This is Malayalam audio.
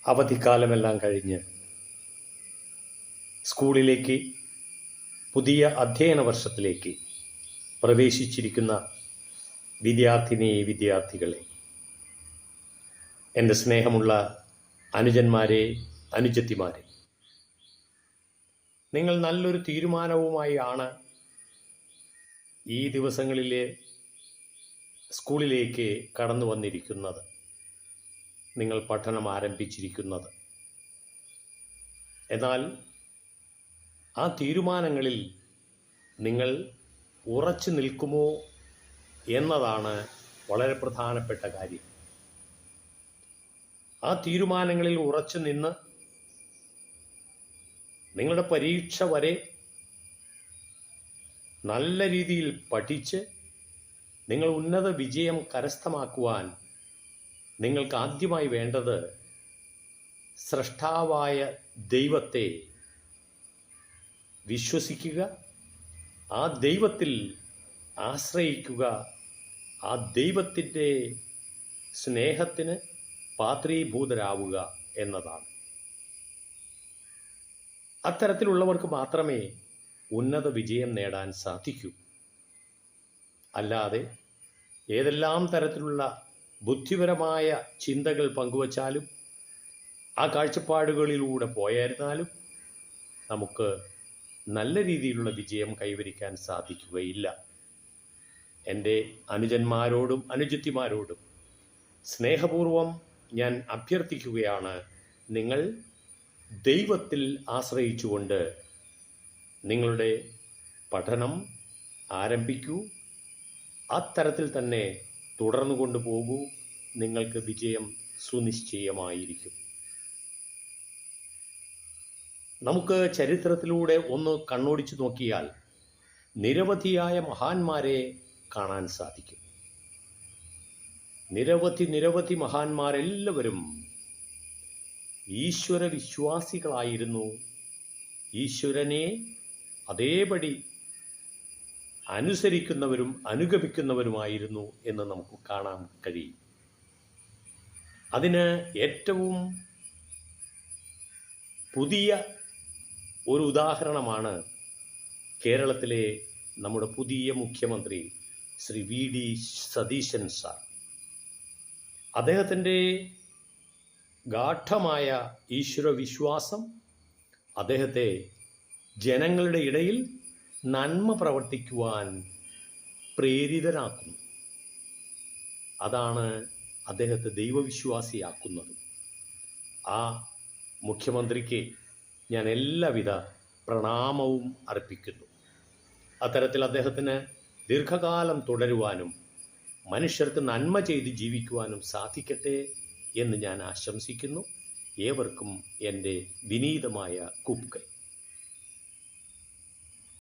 അവധിക്കാലമെല്ലാം കഴിഞ്ഞ് സ്കൂളിലേക്ക് പുതിയ അധ്യയന വർഷത്തിലേക്ക് പ്രവേശിച്ചിരിക്കുന്ന വിദ്യാർത്ഥികളെ, എൻ്റെ സ്നേഹമുള്ള അനുജന്മാരെ, അനുജത്തിമാരെ, നിങ്ങൾ നല്ലൊരു തീരുമാനവുമായാണ് ഈ ദിവസങ്ങളിലെ സ്കൂളിലേക്ക് കടന്നു വന്നിരിക്കുന്നത്. നിങ്ങൾ പഠനം ആരംഭിച്ചിരിക്കുന്നത്. എന്നാൽ ആ തീരുമാനങ്ങളിൽ നിങ്ങൾ ഉറച്ചു നിൽക്കുമോ എന്നതാണ് വളരെ പ്രധാനപ്പെട്ട കാര്യം. ആ തീരുമാനങ്ങളിൽ ഉറച്ചു നിന്ന് നിങ്ങളുടെ പരീക്ഷ വരെ നല്ല രീതിയിൽ പഠിച്ച് നിങ്ങൾ ഉന്നത വിജയം കരസ്ഥമാക്കുവാൻ നിങ്ങൾക്ക് ആദ്യമായി വേണ്ടത് സ്രഷ്ടാവായ ദൈവത്തെ വിശ്വസിക്കുക, ആ ദൈവത്തിൽ ആശ്രയിക്കുക, ആ ദൈവത്തിൻ്റെ സ്നേഹത്തിന് പാത്രീഭൂതരാവുക എന്നതാണ്. അത്തരത്തിലുള്ളവർക്ക് മാത്രമേ ഉന്നത വിജയം നേടാൻ സാധിക്കൂ. അല്ലാതെ ഏതെല്ലാം തരത്തിലുള്ള ബുദ്ധിപരമായ ചിന്തകൾ പങ്കുവച്ചാലും ആ കാഴ്ചപ്പാടുകളിലൂടെ പോയായിരുന്നാലും നമുക്ക് നല്ല രീതിയിലുള്ള വിജയം കൈവരിക്കാൻ സാധിക്കുകയില്ല. എൻ്റെ അനുജന്മാരോടും അനുജത്തിമാരോടും സ്നേഹപൂർവം ഞാൻ അഭ്യർത്ഥിക്കുകയാണ്, നിങ്ങൾ ദൈവത്തിൽ ആശ്രയിച്ചുകൊണ്ട് നിങ്ങളുടെ പഠനം ആരംഭിക്കൂ. അത്തരത്തിൽ തന്നെ തുടർന്നു കൊണ്ടുപോകൂ. നിങ്ങൾക്ക് വിജയം സുനിശ്ചയമായിരിക്കും. നമുക്ക് ചരിത്രത്തിലൂടെ ഒന്ന് കണ്ണോടിച്ചു നോക്കിയാൽ നിരവധിയായ മഹാന്മാരെ കാണാൻ സാധിക്കും. നിരവധി മഹാന്മാരെല്ലാവരും ഈശ്വര വിശ്വാസികളായിരുന്നു. ഈശ്വരനെ അതേപടി അനുസരിക്കുന്നവരും അനുഗമിക്കുന്നവരുമായിരുന്നു എന്ന് നമുക്ക് കാണാൻ കഴിയും. അതിന് ഏറ്റവും പുതിയ ഒരു ഉദാഹരണമാണ് കേരളത്തിലെ നമ്മുടെ പുതിയ മുഖ്യമന്ത്രി ശ്രീ VD സതീശൻ സാർ. അദ്ദേഹത്തിൻ്റെ ഗാഢമായ ഈശ്വര വിശ്വാസം അദ്ദേഹത്തെ ജനങ്ങളുടെ ഇടയിൽ നന്മ പ്രവർത്തിക്കുവാൻ പ്രേരിതനാക്കുന്നു. അതാണ് അദ്ദേഹത്തെ ദൈവവിശ്വാസിയാക്കുന്നത്. ആ മുഖ്യമന്ത്രിക്ക് ഞാൻ എല്ലാവിധ പ്രണാമവും അർപ്പിക്കുന്നു. അത്തരത്തിൽ അദ്ദേഹത്തിന് ദീർഘകാലം തുടരുവാനും മനുഷ്യർക്ക് നന്മ ചെയ്ത് ജീവിക്കുവാനും സാധിക്കട്ടെ എന്ന് ഞാൻ ആശംസിക്കുന്നു. ഏവർക്കും എൻ്റെ വിനീതമായ കൂപ്പുകൈ.